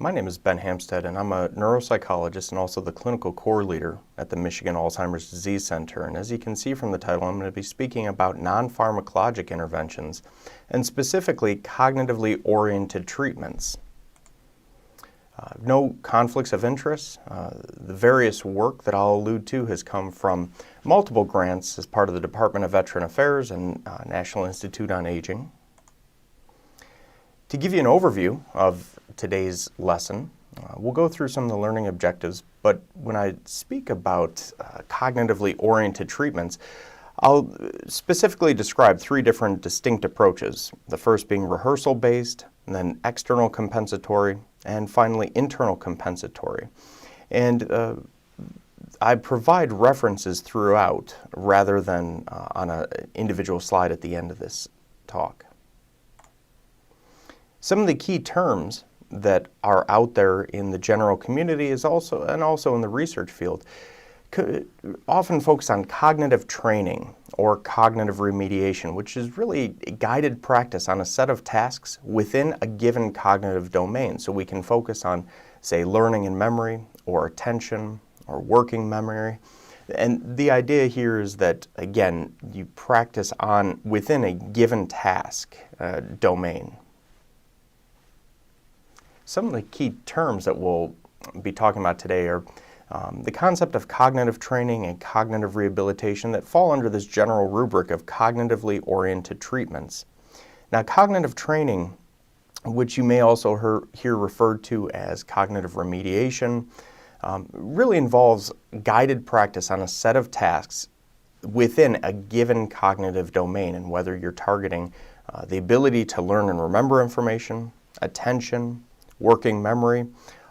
My name is Ben Hampstead, and I'm a neuropsychologist and also the clinical core leader at the Michigan Alzheimer's Disease Center. And as you can see from the title, I'm going to be speaking about non-pharmacologic interventions, and specifically cognitively oriented treatments. No conflicts of interest. The various work that I'll allude to has come from multiple grants as part of the Department of Veteran Affairs and National Institute on Aging. To give you an overview of today's lesson, we'll go through some of the learning objectives, but when I speak about cognitively oriented treatments, I'll specifically describe three different distinct approaches. The first being rehearsal-based, and then external compensatory, and finally internal compensatory. And I provide references throughout rather than on an individual slide at the end of this talk. Some of the key terms that are out there in the general community and also in the research field often focus on cognitive training or cognitive remediation, which is really guided practice on a set of tasks within a given cognitive domain. So we can focus on, say, learning and memory, or attention, or working memory. And the idea here is that, again, you practice within a given task domain. Some of the key terms that we'll be talking about today are the concept of cognitive training and cognitive rehabilitation that fall under this general rubric of cognitively oriented treatments. Now, cognitive training, which you may also hear referred to as cognitive remediation, really involves guided practice on a set of tasks within a given cognitive domain, and whether you're targeting the ability to learn and remember information, attention, working memory,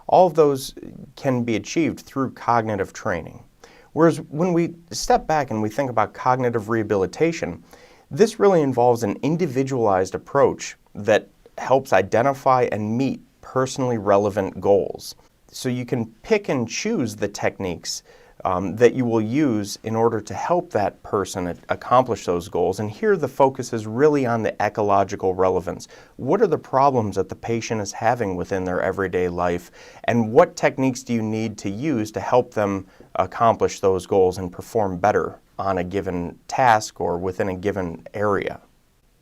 all of those can be achieved through cognitive training. Whereas when we step back and we think about cognitive rehabilitation, this really involves an individualized approach that helps identify and meet personally relevant goals. So you can pick and choose the techniques that you will use in order to help that person accomplish those goals. And here the focus is really on the ecological relevance. What are the problems that the patient is having within their everyday life, and what techniques do you need to use to help them accomplish those goals and perform better on a given task or within a given area?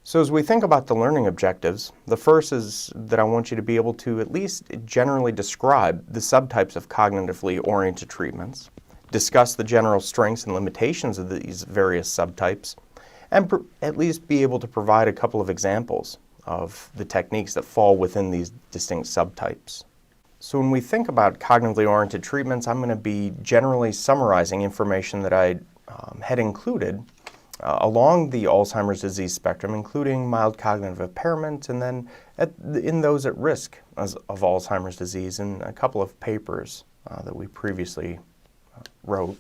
So as we think about the learning objectives, the first is that I want you to be able to at least generally describe the subtypes of cognitively oriented treatments, discuss the general strengths and limitations of these various subtypes, and at least be able to provide a couple of examples of the techniques that fall within these distinct subtypes. So when we think about cognitively oriented treatments, I'm going to be generally summarizing information that I had included along the Alzheimer's disease spectrum, including mild cognitive impairment, and then in those at risk of Alzheimer's disease in a couple of papers that we previously wrote.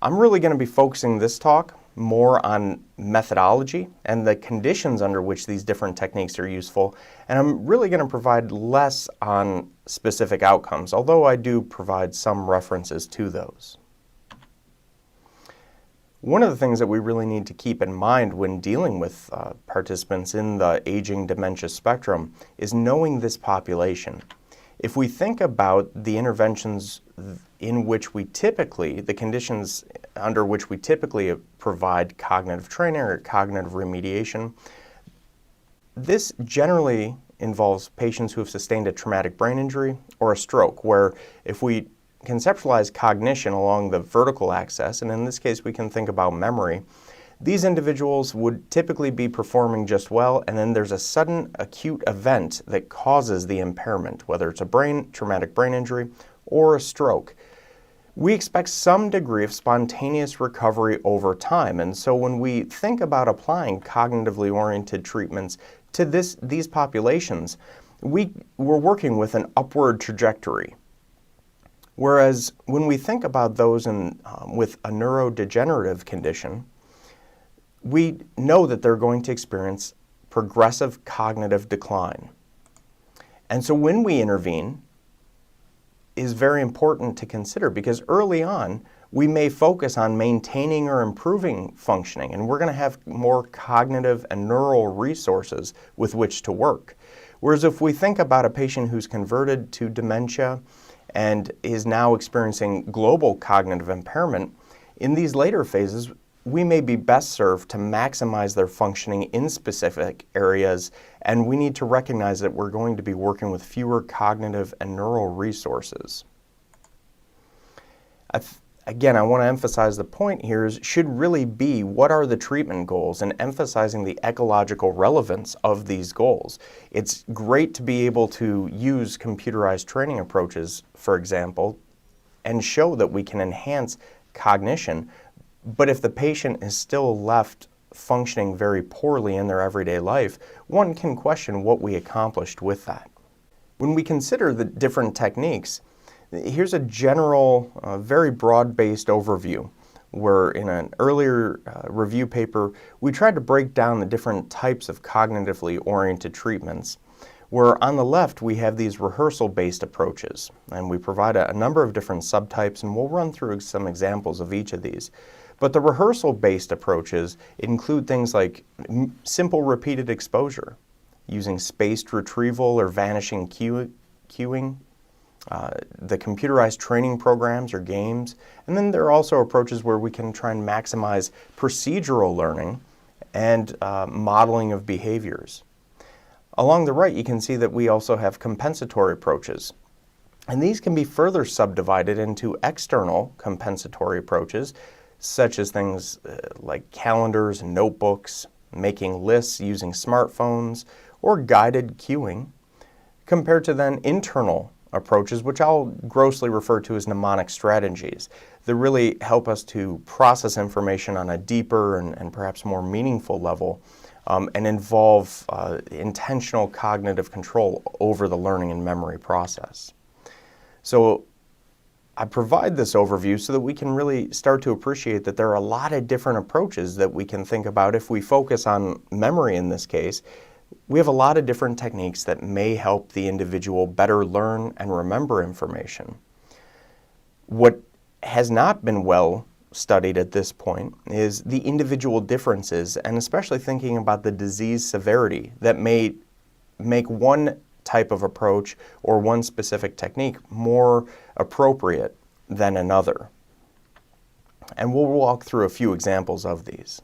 I'm really going to be focusing this talk more on methodology and the conditions under which these different techniques are useful, and I'm really going to provide less on specific outcomes, although I do provide some references to those. One of the things that we really need to keep in mind when dealing with participants in the aging dementia spectrum is knowing this population. If we think about the interventions in which we typically, the conditions under which we typically provide cognitive training or cognitive remediation, this generally involves patients who have sustained a traumatic brain injury or a stroke, where if we conceptualize cognition along the vertical axis, and in this case we can think about memory, these individuals would typically be performing just well, and then there's a sudden acute event that causes the impairment, whether it's a traumatic brain injury or a stroke. We expect some degree of spontaneous recovery over time, and so when we think about applying cognitively oriented treatments to these populations, we're working with an upward trajectory. Whereas when we think about those with a neurodegenerative condition, we know that they're going to experience progressive cognitive decline. And so when we intervene is very important to consider, because early on we may focus on maintaining or improving functioning, and we're going to have more cognitive and neural resources with which to work. Whereas if we think about a patient who's converted to dementia and is now experiencing global cognitive impairment, in these later phases, we may be best served to maximize their functioning in specific areas, and we need to recognize that we're going to be working with fewer cognitive and neural resources. Again, I want to emphasize the point here should really be what are the treatment goals and emphasizing the ecological relevance of these goals. It's great to be able to use computerized training approaches, for example, and show that we can enhance cognition, but if the patient is still left functioning very poorly in their everyday life, one can question what we accomplished with that. When we consider the different techniques, here's a general, very broad-based overview where in an earlier review paper, we tried to break down the different types of cognitively oriented treatments, where on the left we have these rehearsal-based approaches, and we provide a number of different subtypes, and we'll run through some examples of each of these. But the rehearsal-based approaches include things like simple repeated exposure, using spaced retrieval or vanishing cueing, the computerized training programs or games, and then there are also approaches where we can try and maximize procedural learning and modeling of behaviors. Along the right, you can see that we also have compensatory approaches, and these can be further subdivided into external compensatory approaches, such as things like calendars and notebooks, making lists using smartphones, or guided cueing, compared to then internal approaches, which I'll grossly refer to as mnemonic strategies, that really help us to process information on a deeper and perhaps more meaningful level, and involve intentional cognitive control over the learning and memory process. So I provide this overview so that we can really start to appreciate that there are a lot of different approaches that we can think about. If we focus on memory in this case, we have a lot of different techniques that may help the individual better learn and remember information. What has not been well studied at this point is the individual differences, and especially thinking about the disease severity that may make one type of approach or one specific technique more appropriate than another. And we'll walk through a few examples of these.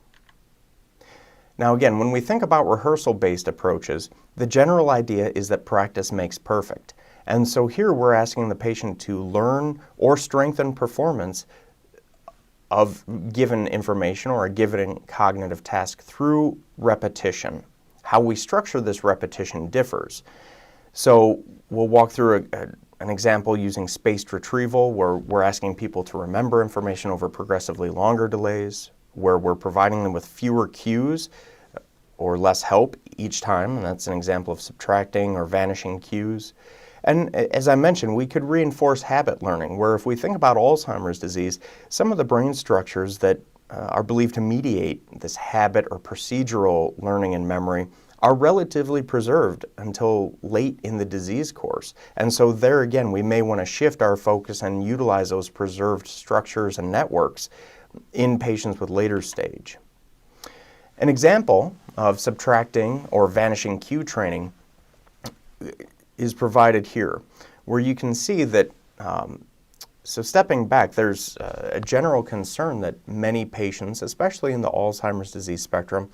Now again, when we think about rehearsal-based approaches, the general idea is that practice makes perfect. And so here we're asking the patient to learn or strengthen performance of given information or a given cognitive task through repetition. How we structure this repetition differs. So we'll walk through an example using spaced retrieval, where we're asking people to remember information over progressively longer delays, where we're providing them with fewer cues or less help each time, and that's an example of subtracting or vanishing cues. And as I mentioned, we could reinforce habit learning, where if we think about Alzheimer's disease, some of the brain structures that are believed to mediate this habit or procedural learning and memory are relatively preserved until late in the disease course. And so there again, we may want to shift our focus and utilize those preserved structures and networks in patients with later stage. An example of subtracting or vanishing cue training is provided here, where you can see that, so stepping back, there's a general concern that many patients, especially in the Alzheimer's disease spectrum,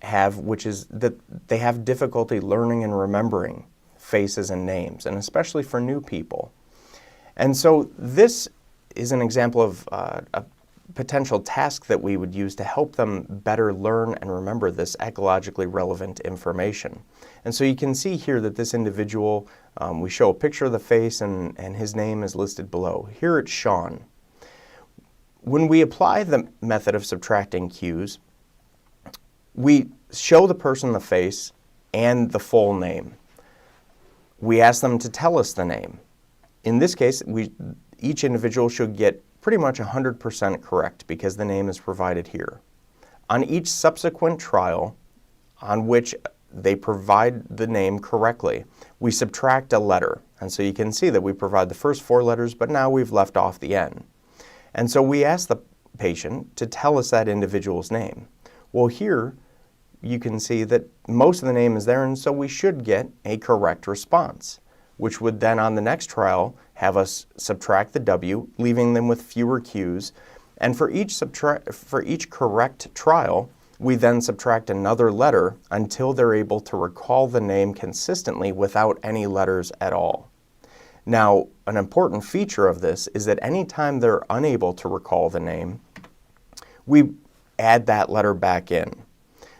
have, which is that they have difficulty learning and remembering faces and names, and especially for new people. And so this is an example of a potential task that we would use to help them better learn and remember this ecologically relevant information. And so you can see here that this individual, we show a picture of the face and his name is listed below. Here it's Sean. When we apply the method of subtracting cues, we show the person the face and the full name. We ask them to tell us the name. In this case, each individual should get pretty much 100% correct because the name is provided here. On each subsequent trial on which they provide the name correctly, we subtract a letter. And so you can see that we provide the first 4 letters, but now we've left off the N. And so we ask the patient to tell us that individual's name. Well, here you can see that most of the name is there, and so we should get a correct response, which would then on the next trial have us subtract the W, leaving them with fewer Qs. And for each correct trial, we then subtract another letter until they're able to recall the name consistently without any letters at all. Now, an important feature of this is that anytime they're unable to recall the name, we add that letter back in.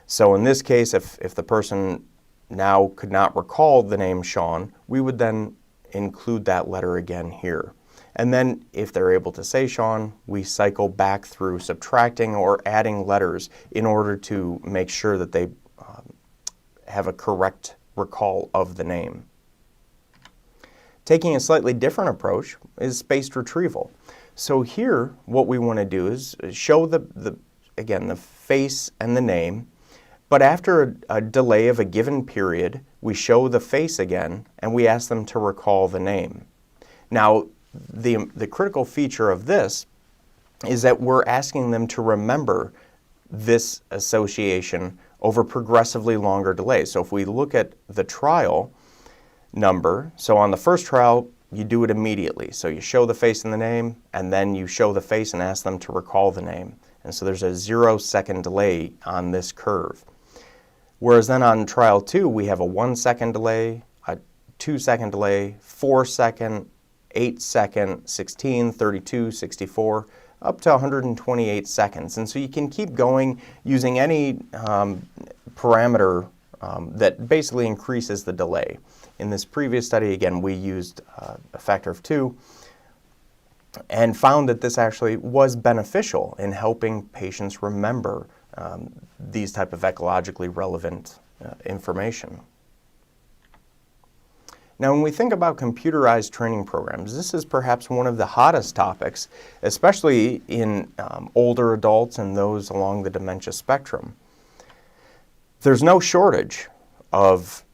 So in this case, if the person now could not recall the name Sean, we would then include that letter again here. And then if they're able to say Sean, we cycle back through subtracting or adding letters in order to make sure that they have a correct recall of the name. Taking a slightly different approach is spaced retrieval. So here what we want to do is show the face and the name, but after a delay of a given period, we show the face again and we ask them to recall the name. Now, the critical feature of this is that we're asking them to remember this association over progressively longer delays. So if we look at the trial number, so on the first trial, you do it immediately. So you show the face and the name, and then you show the face and ask them to recall the name. And so there's a 0-second delay on this curve. Whereas then on trial 2, we have a 1-second delay, a 2-second delay, 4-second, 8-second, 16, 32, 64, up to 128 seconds. And so you can keep going using any parameter that basically increases the delay. In this previous study, again, we used a factor of 2 and found that this actually was beneficial in helping patients remember these type of ecologically relevant information. Now, when we think about computerized training programs, this is perhaps one of the hottest topics, especially in older adults and those along the dementia spectrum. There's no shortage of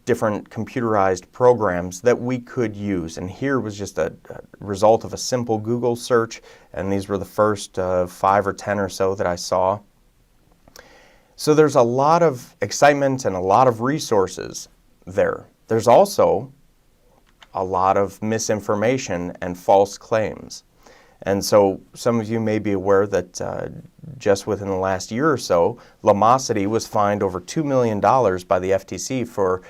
different computerized programs that we could use, and here was just a result of a simple Google search, and these were the first 5 or 10 or so that I saw. So there's a lot of excitement and a lot of resources there. There's also a lot of misinformation and false claims. And so some of you may be aware that just within the last year or so, Lumosity was fined over $2 million by the FTC for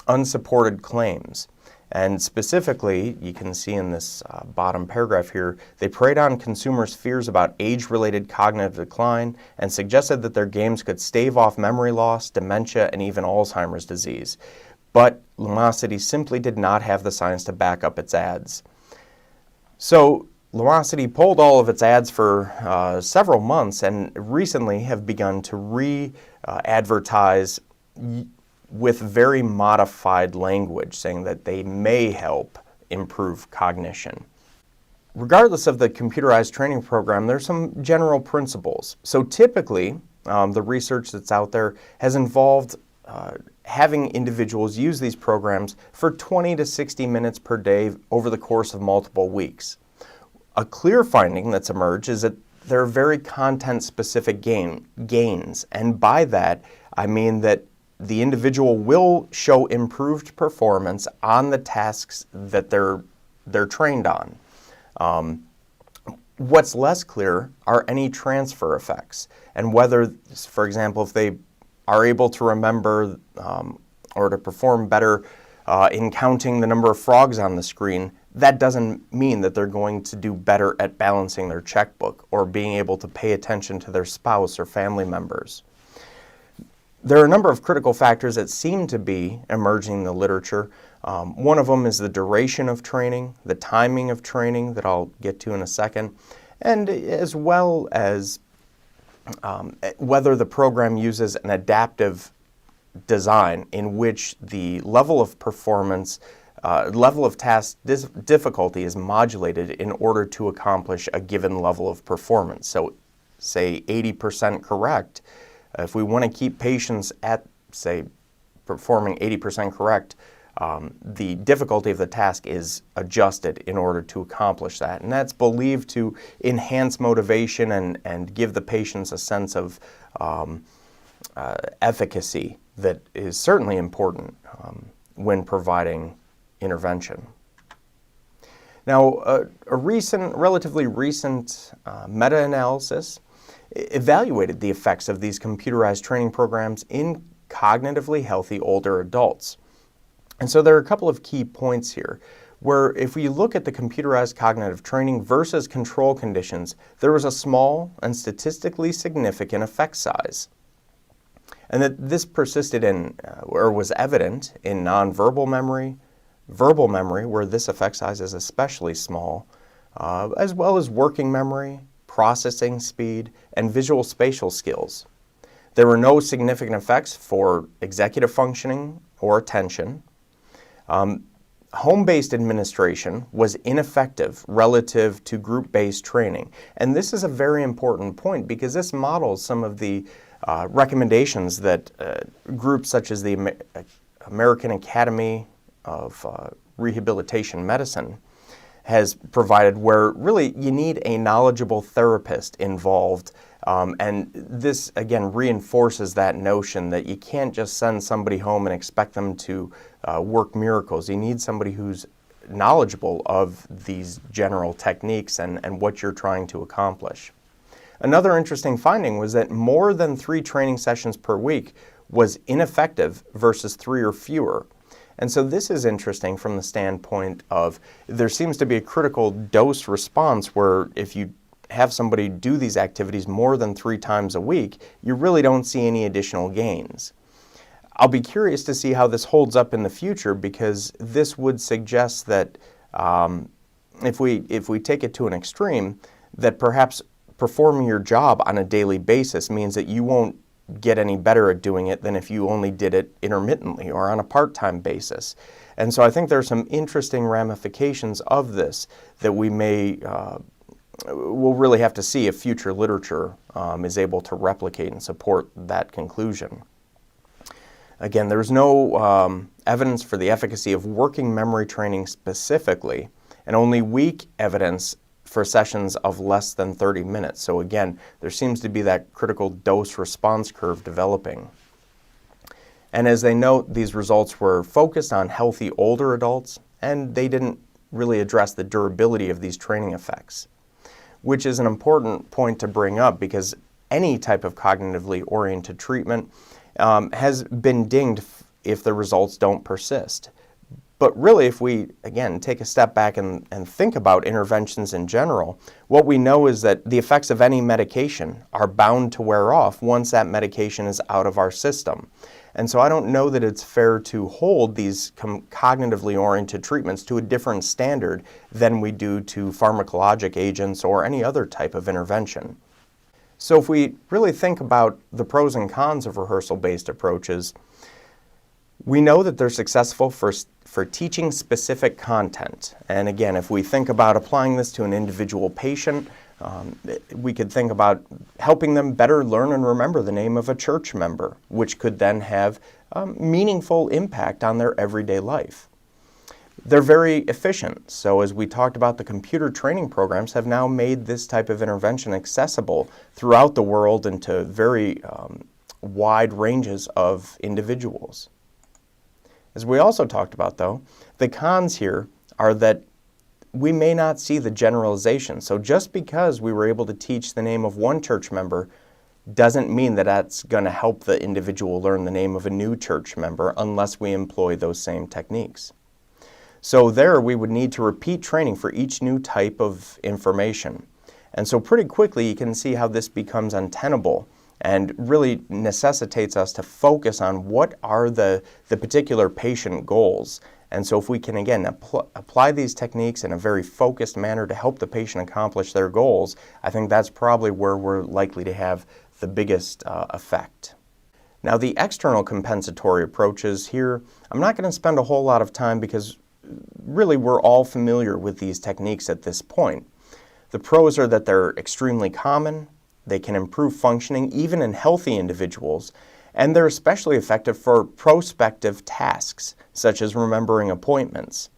unsupported claims. And specifically, you can see in this bottom paragraph here, they preyed on consumers' fears about age-related cognitive decline and suggested that their games could stave off memory loss, dementia, and even Alzheimer's disease. But Lumosity simply did not have the science to back up its ads. So Lumosity pulled all of its ads for several months and recently have begun to re-advertise with very modified language, saying that they may help improve cognition. Regardless of the computerized training program, there's some general principles. So typically, the research that's out there has involved having individuals use these programs for 20 to 60 minutes per day over the course of multiple weeks. A clear finding that's emerged is that there are very content-specific gains, and by that I mean that the individual will show improved performance on the tasks that they're trained on. What's less clear are any transfer effects, and whether, for example, if they are able to remember or to perform better in counting the number of frogs on the screen, that doesn't mean that they're going to do better at balancing their checkbook or being able to pay attention to their spouse or family members. There are a number of critical factors that seem to be emerging in the literature. One of them is the duration of training, the timing of training that I'll get to in a second, and as well as whether the program uses an adaptive design in which the level of performance, level of task difficulty is modulated in order to accomplish a given level of performance. So say 80% correct, if we want to keep patients at, say, performing 80% correct, the difficulty of the task is adjusted in order to accomplish that. And that's believed to enhance motivation and give the patients a sense of efficacy that is certainly important when providing intervention. Now, a relatively recent meta-analysis evaluated the effects of these computerized training programs in cognitively healthy older adults. And so there are a couple of key points here, where if we look at the computerized cognitive training versus control conditions, there was a small and statistically significant effect size. And that this persisted in, or was evident in nonverbal memory, verbal memory, where this effect size is especially small, as well as working memory, processing speed, and visual spatial skills. There were no significant effects for executive functioning or attention. Home-based administration was ineffective relative to group-based training. And this is a very important point because this models some of the recommendations that groups such as the American Academy of Rehabilitation Medicine has provided, where really you need a knowledgeable therapist involved. And this, again, reinforces that notion that you can't just send somebody home and expect them to work miracles. You need somebody who's knowledgeable of these general techniques and what you're trying to accomplish. Another interesting finding was that more than 3 training sessions per week was ineffective versus 3 or fewer. And so this is interesting from the standpoint of there seems to be a critical dose response where if you have somebody do these activities more than 3 times a week, you really don't see any additional gains. I'll be curious to see how this holds up in the future, because this would suggest that if we take it to an extreme, that perhaps performing your job on a daily basis means that you won't get any better at doing it than if you only did it intermittently or on a part-time basis. And so I think there's some interesting ramifications of this that we may we'll really have to see if future literature is able to replicate and support that conclusion. Again, there's no evidence for the efficacy of working memory training specifically, and only weak evidence for sessions of less than 30 minutes. So again, there seems to be that critical dose response curve developing. And as they note, these results were focused on healthy older adults, and they didn't really address the durability of these training effects, which is an important point to bring up, because any type of cognitively oriented treatment has been dinged if the results don't persist. But really, if we, again, take a step back and think about interventions in general, what we know is that the effects of any medication are bound to wear off once that medication is out of our system. And so I don't know that it's fair to hold these cognitively oriented treatments to a different standard than we do to pharmacologic agents or any other type of intervention. So if we really think about the pros and cons of rehearsal-based approaches, we know that they're successful for teaching specific content. And again, if we think about applying this to an individual patient, we could think about helping them better learn and remember the name of a church member, which could then have meaningful impact on their everyday life. They're very efficient. So as we talked about, the computer training programs have now made this type of intervention accessible throughout the world and to very wide ranges of individuals. As we also talked about, though, the cons here are that we may not see the generalization. So just because we were able to teach the name of one church member doesn't mean that that's going to help the individual learn the name of a new church member unless we employ those same techniques. So there we would need to repeat training for each new type of information. And so pretty quickly you can see how this becomes untenable and really necessitates us to focus on what are the particular patient goals. And so if we can, again, apply these techniques in a very focused manner to help the patient accomplish their goals, I think that's probably where we're likely to have the biggest effect. Now, the external compensatory approaches here, I'm not going to spend a whole lot of time because really we're all familiar with these techniques at this point. The pros are that they're extremely common, they can improve functioning even in healthy individuals, and they're especially effective for prospective tasks, such as remembering appointments.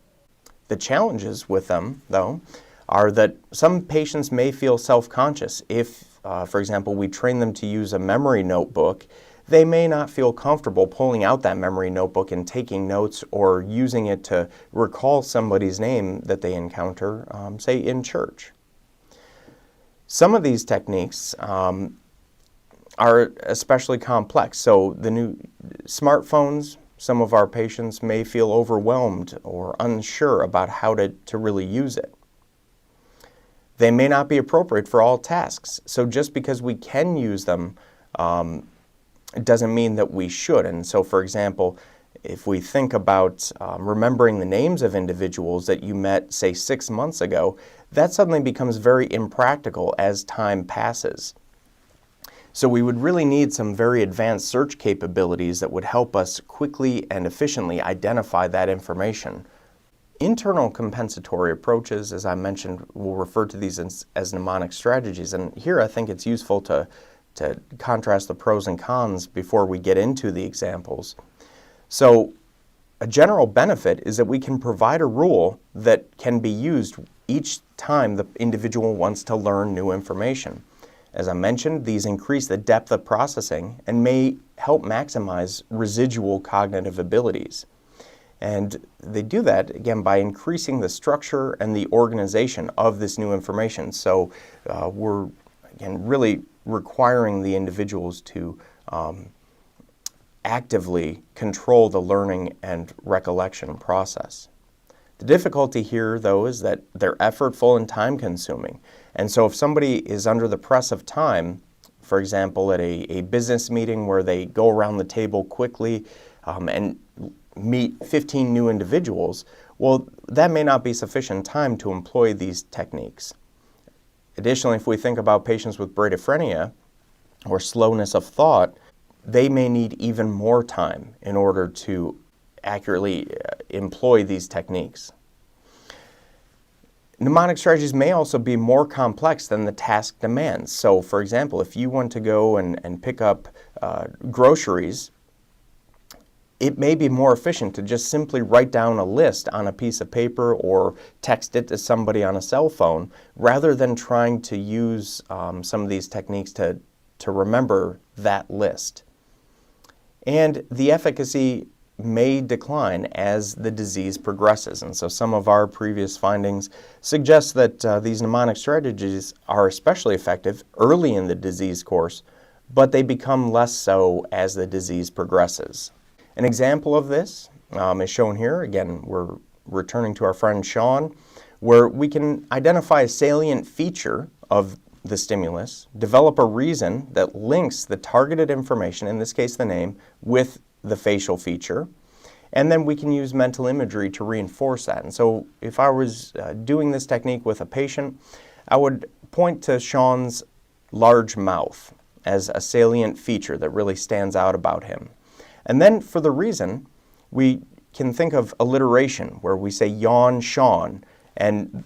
The challenges with them, though, are that some patients may feel self-conscious if, for example, we train them to use a memory notebook they may not feel comfortable pulling out that memory notebook and taking notes or using it to recall somebody's name that they encounter, say, in church. Some of these techniques are especially complex. So the new smartphones, some of our patients may feel overwhelmed or unsure about how to really use it. They may not be appropriate for all tasks. So just because we can use them, it doesn't mean that we should. And so, for example, if we think about remembering the names of individuals that you met, say, 6 months ago, that suddenly becomes very impractical as time passes. So we would really need some very advanced search capabilities that would help us quickly and efficiently identify that information. Internal compensatory approaches, as I mentioned, we'll refer to these as mnemonic strategies. And here I think it's useful to contrast the pros and cons before we get into the examples. So a general benefit is that we can provide a rule that can be used each time the individual wants to learn new information. As I mentioned, these increase the depth of processing and may help maximize residual cognitive abilities. And they do that, again, by increasing the structure and the organization of this new information. So we're, again, really requiring the individuals to actively control the learning and recollection process. The difficulty here, though, is that they're effortful and time-consuming. And so if somebody is under the press of time, for example, at a business meeting where they go around the table quickly and meet 15 new individuals, well, that may not be sufficient time to employ these techniques. Additionally, if we think about patients with bradophrenia or slowness of thought, they may need even more time in order to accurately employ these techniques. Mnemonic strategies may also be more complex than the task demands. So, for example, if you want to go and pick up groceries, it may be more efficient to just simply write down a list on a piece of paper or text it to somebody on a cell phone, rather than trying to use some of these techniques to remember that list. And the efficacy may decline as the disease progresses. And so some of our previous findings suggest that these mnemonic strategies are especially effective early in the disease course, but they become less so as the disease progresses. An example of this is shown here. Again, we're returning to our friend Sean, where we can identify a salient feature of the stimulus, develop a reason that links the targeted information, in this case the name, with the facial feature, and then we can use mental imagery to reinforce that. And so if I was doing this technique with a patient, I would point to Sean's large mouth as a salient feature that really stands out about him. And then for the reason, we can think of alliteration, where we say yawn Sean, and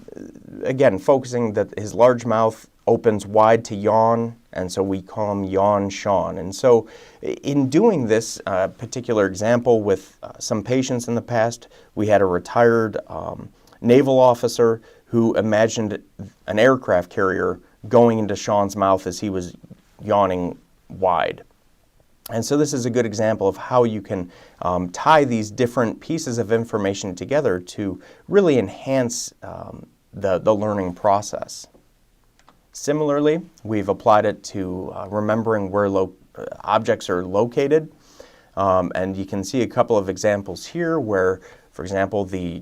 again, focusing that his large mouth opens wide to yawn, and so we call him Yawn Sean. And so in doing this particular example with some patients in the past, we had a retired naval officer who imagined an aircraft carrier going into Sean's mouth as he was yawning wide. And so this is a good example of how you can tie these different pieces of information together to really enhance the learning process. Similarly, we've applied it to remembering where objects are located. And you can see a couple of examples here where, for example, the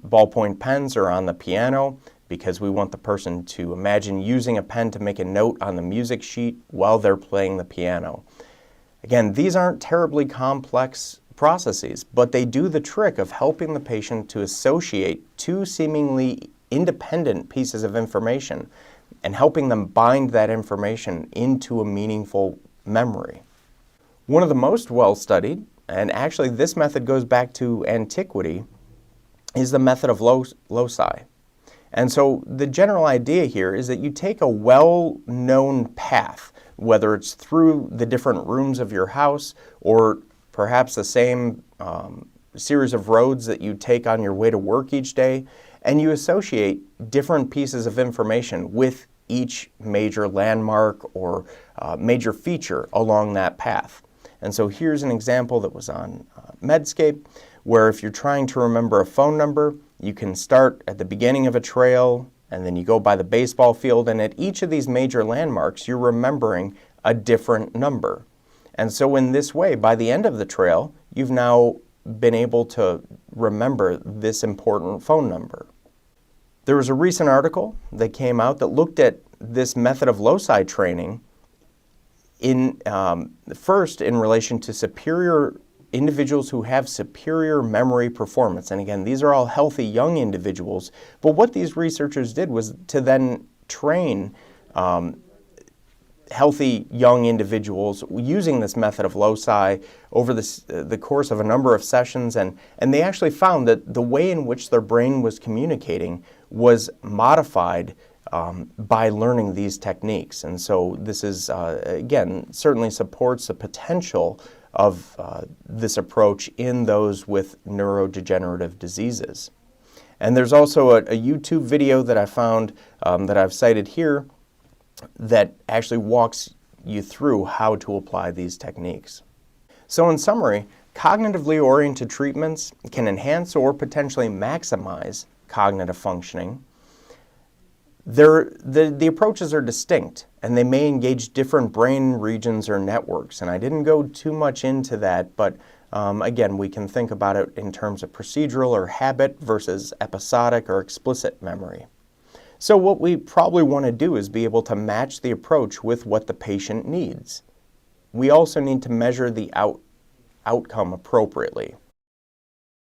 ballpoint pens are on the piano because we want the person to imagine using a pen to make a note on the music sheet while they're playing the piano. Again, these aren't terribly complex processes, but they do the trick of helping the patient to associate two seemingly independent pieces of information and helping them bind that information into a meaningful memory. One of the most well-studied, and actually this method goes back to antiquity, is the method of loci. And so the general idea here is that you take a well-known path, whether it's through the different rooms of your house or perhaps the same series of roads that you take on your way to work each day, and you associate different pieces of information with each major landmark or major feature along that path. And so here's an example that was on Medscape, where if you're trying to remember a phone number, you can start at the beginning of a trail, and then you go by the baseball field, and at each of these major landmarks, you're remembering a different number. And so in this way, by the end of the trail, you've now been able to remember this important phone number. There was a recent article that came out that looked at this method of loci training first in relation to superior individuals who have superior memory performance. And again, these are all healthy young individuals. But what these researchers did was to then train healthy young individuals using this method of loci over the course of a number of sessions. And they actually found that the way in which their brain was communicating was modified by learning these techniques. And so this is, again, certainly supports the potential of this approach in those with neurodegenerative diseases. And there's also a YouTube video that I found that I've cited here that actually walks you through how to apply these techniques. So in summary, cognitively oriented treatments can enhance or potentially maximize cognitive functioning. The approaches are distinct, and they may engage different brain regions or networks, and I didn't go too much into that, but again, we can think about it in terms of procedural or habit versus episodic or explicit memory. So what we probably want to do is be able to match the approach with what the patient needs. We also need to measure the outcome appropriately.